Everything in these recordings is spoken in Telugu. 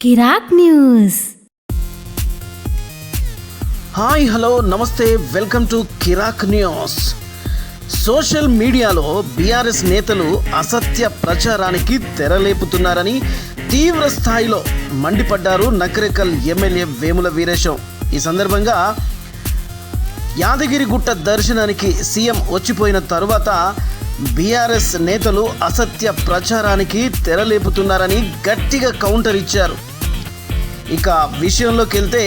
కిరాక్ న్యూస్. హాయ్ హలో నమస్తే, welcome to Kirik news. Social మీడియాలో బీఆర్ఎస్ నేతలు అసత్య ప్రచారానికి తెరలేపుతున్నారని తీవ్ర స్థాయిలో మండిపడ్డారు నకరేకల్ ఎమ్మెల్యే వేముల వీరేశం. ఈ సందర్భంగా యాదగిరిగుట్ట దర్శనానికి సీఎం వచ్చిపోయిన తరువాత బీఆర్ఎస్ నేతలు అసత్య ప్రచారానికి తెరలేపుతున్నారని గట్టిగా కౌంటర్ ఇచ్చారు. ఇక విషయంలోకి వెళ్తే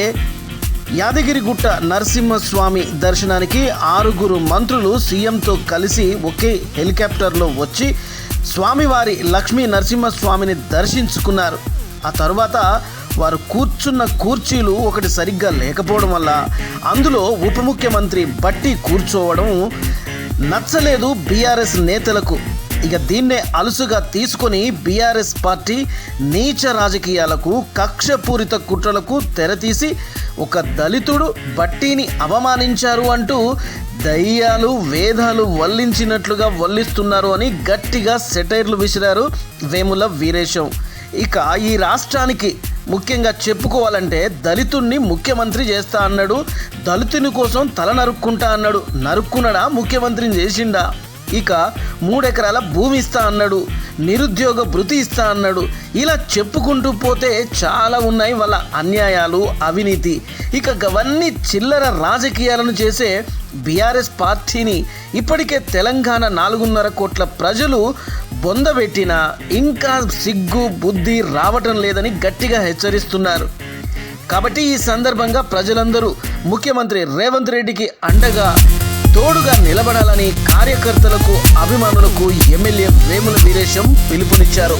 యాదగిరిగుట్ట నరసింహస్వామి దర్శనానికి 6 మంత్రులు సీఎంతో కలిసి ఒకే హెలికాప్టర్లో వచ్చి స్వామివారి లక్ష్మీ నరసింహస్వామిని దర్శించుకున్నారు. ఆ తర్వాత వారు కూర్చున్న కుర్చీలు ఒకటి సరిగ్గా లేకపోవడం వల్ల అందులో ఉప ముఖ్యమంత్రి బట్టి కూర్చోవడం నచ్చలేదు బీఆర్ఎస్ నేతలకు. ఇక దీన్నే అలుసుగా తీసుకొని బీఆర్ఎస్ పార్టీ నీచ రాజకీయాలకు, కక్షపూరిత కుట్రలకు తెరతీసి ఒక దళితుడు బట్టీని అవమానించారు అంటూ దయ్యాలు వేదాలు వల్లించినట్లుగా వల్లిస్తున్నారు అని గట్టిగా సెటైర్లు విసిరారు వేముల వీరేశం. ఇక ఈ రాష్ట్రానికి ముఖ్యంగా చెప్పుకోవాలంటే దళితుణ్ణి ముఖ్యమంత్రి చేస్తా అన్నాడు, దళితుని కోసం తల నరుక్కుంటా అన్నాడు. నరుక్కున్నాడా? ముఖ్యమంత్రిని చేసిండా? ఇక 3 ఎకరాల భూమి ఇస్తా అన్నాడు, నిరుద్యోగ భృతి ఇస్తా అన్నాడు. ఇలా చెప్పుకుంటూ పోతే చాలా ఉన్నాయి వాళ్ళ అన్యాయాలు, అవినీతి. ఇక అవన్నీ చిల్లర రాజకీయాలను చేసే బీఆర్ఎస్ పార్టీని ఇప్పటికే తెలంగాణ 4.5 కోట్ల ప్రజలు బొందబెట్టినా ఇంకా సిగ్గు బుద్ధి రావటం లేదని గట్టిగా హెచ్చరిస్తున్నారు. కాబట్టి ఈ సందర్భంగా ప్రజలందరూ ముఖ్యమంత్రి రేవంత్ రెడ్డికి అండగా తోడుగా నిలబడాలని కార్యకర్తలకు, అభిమానులకు ఎమ్మెల్యే వేముల వీరేశం పిలుపునిచ్చారు.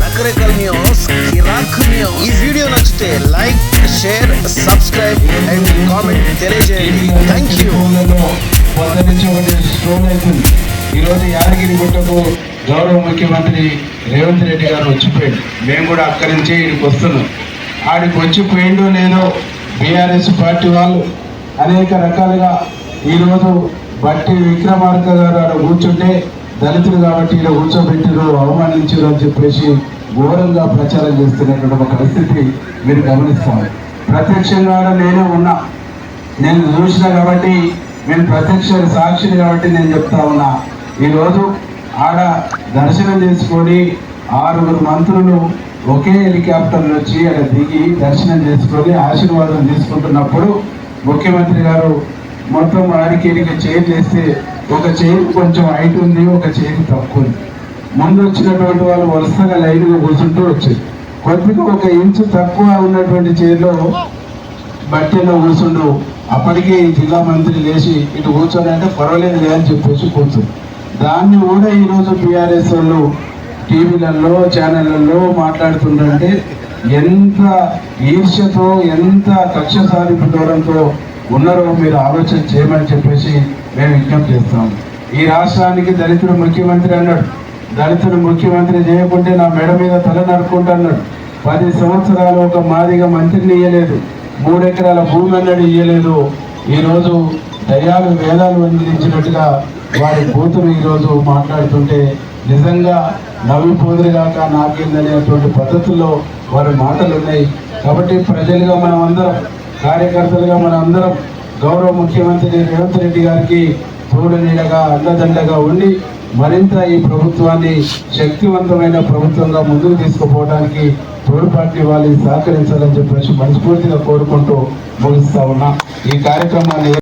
Nakrekal news, Kiraak news. ఈ వీడియో నచ్చితే like, share, subscribe and comment తెలియజేయండి. Thank you. ఈరోజు యాదగిరిగుట్టకు గౌరవ ముఖ్యమంత్రి రేవంత్ రెడ్డి గారు వచ్చిపోయాడు. మేము కూడా అక్కడి నుంచి ఇక్కడికి వస్తున్నాం. ఆడికి వచ్చిపోయిండో లేదో బీఆర్ఎస్ పార్టీ వాళ్ళు అనేక రకాలుగా ఈరోజు బట్టి విక్రమార్క గారు ఆడ కూర్చుంటే దళితులు కాబట్టి ఇలా కూర్చోబెట్టిరు, అవమానించారు అని చెప్పేసి ఘోరంగా ప్రచారం చేస్తున్నటువంటి ఒక పరిస్థితి మీరు గమనిస్తాము. ప్రత్యక్షంగా నేనే ఉన్నా, నేను చూసిన కాబట్టి, నేను ప్రత్యక్ష సాక్షిని కాబట్టి నేను చెప్తా ఉన్నా. ఈరోజు ఆడ దర్శనం చేసుకొని 6 మంత్రులు ఒకే హెలికాప్టర్లు వచ్చి అక్కడ దిగి దర్శనం చేసుకొని ఆశీర్వాదం తీసుకుంటున్నప్పుడు ముఖ్యమంత్రి గారు మొత్తం ఆడికి చైర్ చేస్తే ఒక చైర్ కొంచెం హైట్ ఉంది, ఒక చైర్ తక్కువ ఉంది. ముందు వచ్చినటువంటి వాళ్ళు వరుసగా లైన్గా కూర్చుంటూ వచ్చారు. కొద్దిగా 1 ఇంచు తక్కువ ఉన్నటువంటి చైర్లో బట్టీలో కూర్చుండు. అప్పటికే జిల్లా మంత్రి లేచి ఇటు కూర్చొని అంటే పర్వాలేదు అని చెప్పేసి కూర్చుంది. దాన్ని కూడా ఈరోజు బీఆర్ఎస్ వాళ్ళు టీవీలలో, ఛానళ్లలో మాట్లాడుతుందంటే ఎంత ఈర్ష్యతో, ఎంత కక్ష సాధింపు దూరంతో ఉన్నారో మీరు ఆలోచన చేయమని చెప్పేసి మేము విజ్ఞప్తి చేస్తాము. ఈ రాష్ట్రానికి దళితుడు ముఖ్యమంత్రి అన్నాడు. దళితుడు ముఖ్యమంత్రి చేయకుంటే నా మెడ మీద తల నరుక్కుంటా అన్నాడు. 10 సంవత్సరాలు ఒక మాదిగా మంత్రిని ఇయ్యలేదు, 3 ఎకరాల భూమి అన్నాడు ఇయ్యలేదు. ఈరోజు దయ్యాలు వేదాలు వందించినట్టుగా వారి కూతురు ఈరోజు మాట్లాడుతుంటే నిజంగా నవ్విపోదురుగాక నాకేందనేటువంటి పద్ధతుల్లో వారి మాటలు ఉన్నాయి. కాబట్టి ప్రజలుగా మనం అందరం, కార్యకర్తలుగా మనం అందరం గౌరవ ముఖ్యమంత్రి రేవంత్ రెడ్డి గారికి తోడు నీడగా, అండదండగా ఉండి మరింత ఈ ప్రభుత్వాన్ని శక్తివంతమైన ప్రభుత్వంగా ముందుకు తీసుకుపోవడానికి తోడ్పాటి వాళ్ళు సహకరించాలని చెప్పేసి మనస్ఫూర్తిగా కోరుకుంటూ ముగిస్తా ఉన్నా. ఈ కార్యక్రమాన్ని